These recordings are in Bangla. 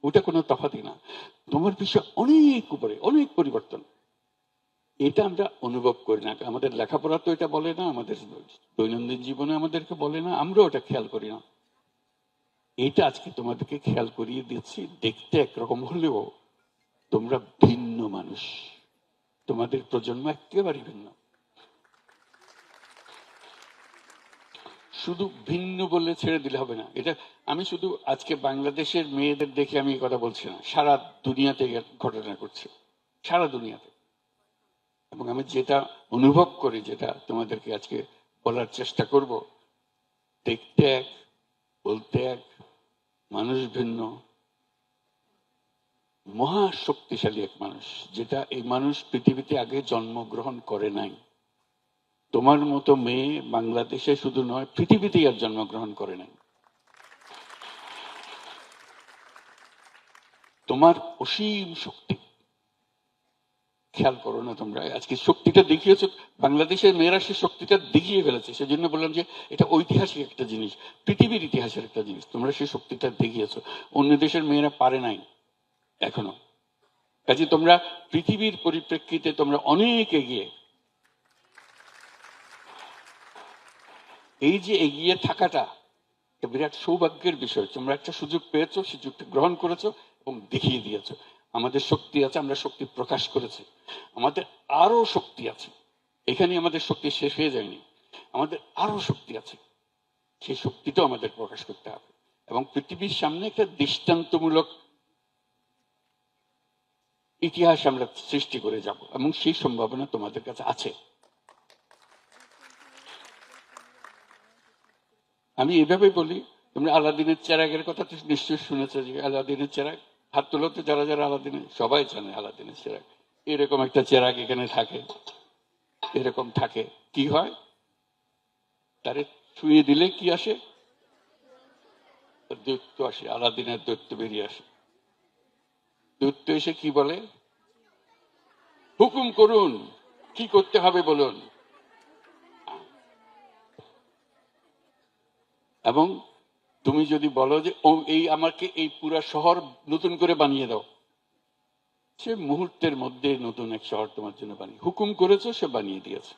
ওটা কোনো তফাৎই না। তোমার বিষয় অনেক উপরে, অনেক পরিবর্তন। এটা আমরা অনুভব করি না। আমাদের লেখাপড়া তো এটা বলে না, আমাদের দৈনন্দিন জীবনে আমাদেরকে বলে না, আমরাও এটা খেয়াল করি না। এটা আজকে তোমাদেরকে খেয়াল করিয়ে দিচ্ছি। দেখতে একরকম হলেও তোমরা ভিন্ন মানুষ, তোমাদের প্রজন্ম একেবারে ভিন্ন। শুধু ভিন্ন বলে ছেড়ে দিলে হবে না। এটা আমি শুধু আজকে বাংলাদেশের মেয়েদের দেখে আমি এই কথা বলছি না, সারা দুনিয়াতে ঘটনা করছে, সারা দুনিয়াতে। এবং আমি যেটা অনুভব করি, যেটা তোমাদেরকে আজকে বলার চেষ্টা করব, দেখতে এক, বলতে এক, মানুষ ভিন্ন, মহা শক্তিশালী এক মানুষ, যেটা এই মানুষ পৃথিবীতে আগে জন্মগ্রহণ করে নাই। তোমার মতো মেয়ে বাংলাদেশে শুধু নয়, পৃথিবীতেই আর জন্মগ্রহণ করে নাই। তোমার অসীম শক্তি খেয়াল করো না তোমরা? আজকে শক্তিটা দেখিয়েছ, বাংলাদেশের মেয়েরা সে শক্তিটা দেখিয়ে ফেলেছে। সেজন্য বললাম যে এটা ঐতিহাসিক একটা জিনিস, পৃথিবীর ইতিহাসের একটা জিনিস। তোমরা সেই শক্তিটা দেখিয়েছ, অন্য দেশের মেয়েরা পারে নাই এখনো। কাজে তোমরা পৃথিবীর পরিপ্রেক্ষিতে তোমরা অনেক এগিয়ে। এই যে এগিয়ে থাকাটা বিরাট সৌভাগ্যের বিষয়। তোমরা একটা সুযোগ পেয়েছো, সুযোগটা গ্রহণ করেছো এবং দেখিয়ে দিয়েছো। আমাদের শক্তি আছে, আমরা শক্তি প্রকাশ করেছি। আমাদের আরো শক্তি আছে, এখানে আমাদের শক্তি শেষ হয়ে যায়নি, আমাদের আরো শক্তি আছে। সেই শক্তিটাও আমাদের প্রকাশ করতে হবে এবং পৃথিবীর সামনে একটা দৃষ্টান্তমূলক ইতিহাস আমরা সৃষ্টি করে যাব, এবং সেই সম্ভাবনা তোমাদের কাছে আছে। আমি এভাবে বলি, তোমরা আলাদিনের চেরাগের কথা তো নিশ্চয়ই শুনেছো, যে আলাদিনের চেরাগ, হাত তোলাতে যারা যারা আলাদিনের, সবাই জানে আলাদিনের চেরাগ। এরকম একটা চেরাগ এখানে থাকে, এরকম থাকে। কি হয়, তারে ছুঁয়ে দিলে কি আসে? দৈত্য আসে, আলাদিনের দৈত্য বেরিয়ে আসে। দৈত্য এসে কি বলে? হুকুম করুন, কি করতে হবে বলুন। এবং তুমি যদি বলো যে এই আমাকে এই পুরা শহর নতুন করে বানিয়ে দাও, সে মুহূর্তের মধ্যে নতুন এক শহর তোমার জন্য বানিয়ে, হুকুম করেছো, সে বানিয়ে দিয়েছে।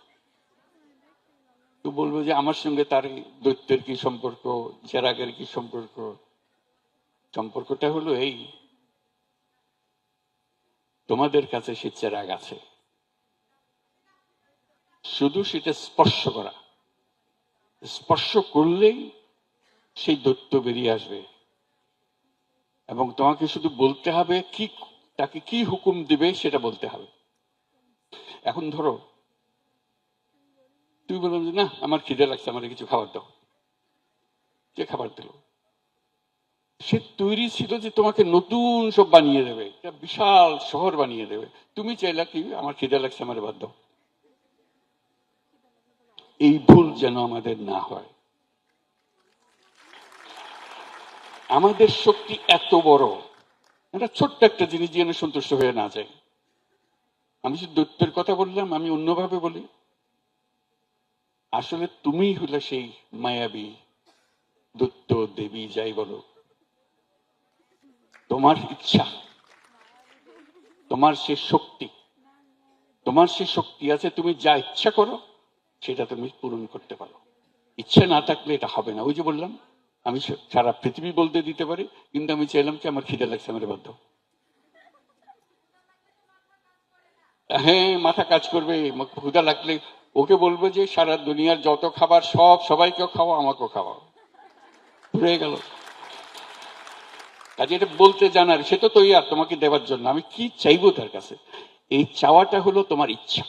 তো বলবো যে আমার সঙ্গে তার দৈত্যের কি সম্পর্ক, চেরাগের কি সম্পর্ক? সম্পর্কটা হলো এই, তোমাদের কাছে সে চেরাগ আছে, শুধু সেটা স্পর্শ করা। স্পর্শ করলেই সেই দৈত্য বেরিয়ে আসবে, এবং তোমাকে শুধু বলতে হবে কি, তাকে কি হুকুম দিবে সেটা বলতে হবে। এখন ধরো তুমি বললাম যে না আমার খিদে লাগছে, আমার কিছু খাবার দাও, যে খাবার দিল। সে তৈরি ছিল যে তোমাকে নতুন সব বানিয়ে দেবে, একটা বিশাল শহর বানিয়ে দেবে। তুমি চাইলা কি, আমার খিদে লাগছে, আমার বাদ দাও। এই ভুল যেন আমাদের না হয়। আমাদের শক্তি এত বড়, এটা ছোট্ট একটা জিনিস যেন সন্তুষ্ট হয়ে না যায়। আমি শুধু দৈত্যের কথা বললাম, আমি অন্যভাবে বলি, আসলে তুমি হলে সেই মায়াবী দৈত্য, দেবী, যাই বলো। তোমার ইচ্ছা, তোমার সে শক্তি, তোমার সে শক্তি আছে, তুমি যা ইচ্ছা করো সেটা তুমি পূরণ করতে পারো। ইচ্ছে না থাকলে এটা হবে না। ওই যে বললাম, আমি সারা পৃথিবী বলতে দিতে পারি, কিন্তু আমি চাইলাম কি আমার খিদে লাগছে, আমার বাধ্য। হ্যাঁ, মাথা কাজ করবে, ক্ষুধা লাগলে ওকে বলবো যে সারা দুনিয়ার যত খাবার সব সবাইকেও খাওয়া, আমাকেও খাওয়াও, হয়ে গেল। কাজে এটা বলতে জানার, সে তো তৈরি তোমাকে দেওয়ার জন্য। আমি কি চাইবো তার কাছে? এই চাওয়াটা হলো তোমার ইচ্ছা,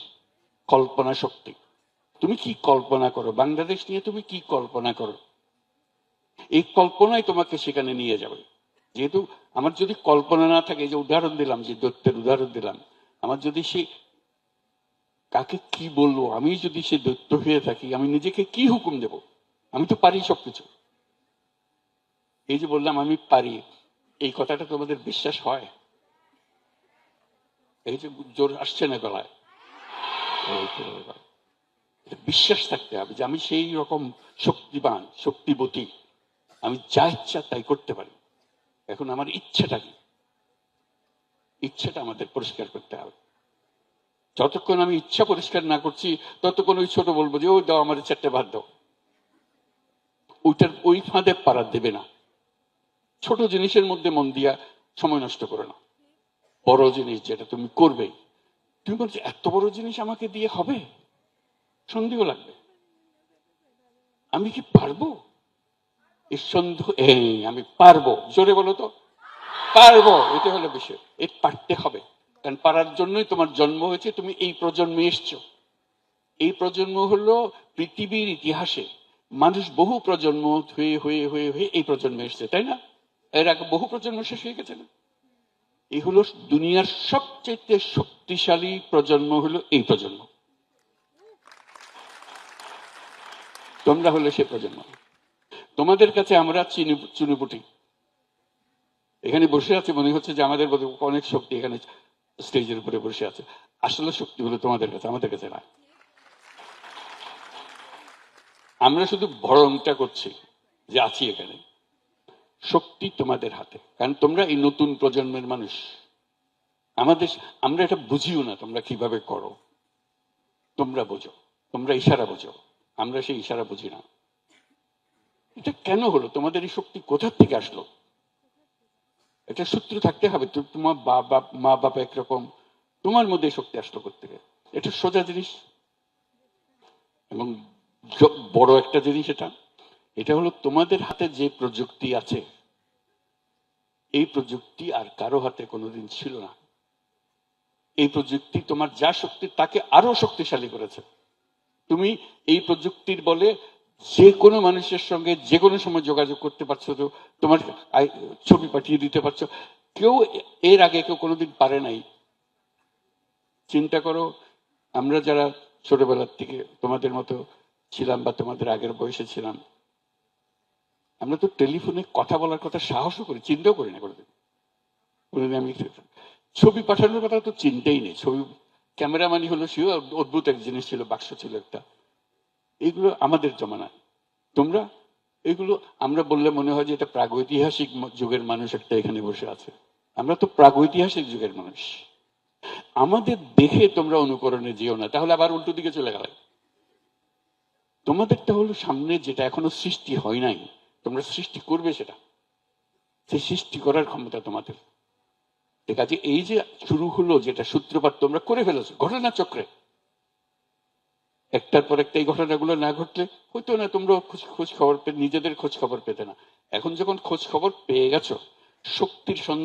কল্পনা শক্তি। তুমি কি কল্পনা করো বাংলাদেশ নিয়ে, তুমি কি কল্পনা করো, এই কল্পনাই তোমাকে সেখানে নিয়ে যাবে। যেহেতু আমার যদি কল্পনা না থাকে, যে উদাহরণ দিলাম, যে দৈত্যের উদাহরণ দিলাম, আমার যদি সে কাকে কি বলবো, আমি যদি সে দৈত্য হয়ে থাকি, আমি নিজেকে কি হুকুম দেব? আমি তো পারি সবকিছু। এই যে বললাম আমি পারি, এই কথাটা তোমাদের বিশ্বাস হয়? এই যে জোর আসছে না গলায়, বিশ্বাস থাকতে হবে যে আমি সেই রকম শক্তিবান, শক্তিবতী, আমি যা ইচ্ছা তাই করতে পারি। এখন আমার ইচ্ছাটা কি? ইচ্ছাটা আমাদের পরিষ্কার করতে হবে। যতক্ষণ আমি ইচ্ছা পরিষ্কার না করছি ততক্ষণ ওই ছোট বলবো যে ওই দাও আমার 4টে ভাত দাও, ওইটার ওই ফাঁদে পাড়া দেবে না। ছোট জিনিসের মধ্যে মন দিয়া সময় নষ্ট করো না। বড় জিনিস যেটা তুমি করবে, তুমি বলছো এত বড় জিনিস আমাকে দিয়ে হবে, সন্দেহ লাগবে, আমি কি পারবো? এই সন্দেহ, আমি পারবো, জোরে বলো তো, পারবো, এটা হলো বিষয়। এই পারতে হবে, কারণ পারার জন্যই তোমার জন্ম হয়েছে, তুমি এই প্রজন্মে এসছো। এই প্রজন্ম হলো পৃথিবীর ইতিহাসে মানুষ বহু প্রজন্ম হয়ে হয়ে হয়ে হয়ে এই প্রজন্মে এসছে, তাই না? এর আগে বহু প্রজন্ম শেষ হয়ে গেছে না? এই হলো দুনিয়ার সবচেয়ে শক্তিশালী প্রজন্ম, হলো এই প্রজন্ম। তোমরা হলে সে প্রজন্ম। তোমাদের কাছে আমরা চুনুপুটি, এখানে বসে আছে, মনে হচ্ছে যে আমাদের অনেক শক্তি এখানে স্টেজের উপরে বসে আছে। আসলে শক্তি হলো তোমাদের কাছে, আমাদের কাছে না। আমরা শুধু ভরংটা করছি যে আছি এখানে। শক্তি তোমাদের হাতে, কারণ তোমরা এই নতুন প্রজন্মের মানুষ। আমরা এটা বুঝিও না তোমরা কিভাবে করো, তোমরা বোঝো, তোমরা ইশারা বোঝো, আমরা সেই ইশারা বুঝি না। এটা কেন হলো? তোমাদের এই শক্তি কোথা থেকে আসলো? এটা সূত্র থাকতে হবে। তোমার মা বাবা একরকম, তোমার মধ্যে শক্তি আসলো কোথেকে? এটা সোজা জিনিস এবং বড় একটা জিনিস। এটা হলো তোমাদের হাতে যে প্রযুক্তি আছে, এই প্রযুক্তি আর কারো হাতে কোনোদিন ছিল না। এই প্রযুক্তি তোমার যা শক্তি তাকে আরো শক্তিশালী করেছে। তুমি এই প্রযুক্তির বলে যে কোনো মানুষের সঙ্গে যে কোনো সময় যোগাযোগ করতে পারছো, তো তোমার ছবি পাঠিয়ে দিতে পারছো। কেউ এর আগে কেউ কোনোদিন পারে নাই। চিন্তা করো, আমরা যারা ছোটবেলার থেকে তোমাদের মতো ছিলাম বা তোমাদের আগের বয়সে ছিলাম, আমরা তো টেলিফোনে কথা বলার কথা সাহসও করি, চিন্তাও করি না কোনোদিন। আমি ছবি পাঠানোর কথা তো চিন্তাই নেই। ছবি ক্যামেরাম্যানই হলো সেও অদ্ভুত এক জিনিস ছিল, বাক্স ছিল একটা। এগুলো আমাদের জমানায়। তোমরা এগুলো আমরা বললে মনে হয় যে এটা প্রাগৈতিহাসিক যুগের মানুষ একটা এখানে বসে আছে। আমরা তো প্রাগৈতিহাসিক যুগের মানুষ। আমাদের দেখে তোমরা অনুকরণে যেও না, তাহলে আবার উল্টো দিকে চলে গেলে। তোমাদেরটা হলো সামনে, যেটা এখনো সৃষ্টি হয় নাই, তোমরা সৃষ্টি করবে সেটা। সেই সৃষ্টি করার ক্ষমতা তোমাদের। ঠিক আছে, এই যে শুরু হলো, যেটা সূত্রপাত তোমরা করে ফেলেছো ঘটনা চক্রে, একটার পর একটা এই ঘটনাগুলো না ঘটলে হইতো না। তোমরা খোঁজ খবর নিজেদের খোঁজ খবর পেতে না। এখন যখন খোঁজ খবর পেয়ে গেছো, শক্তির সঙ্গে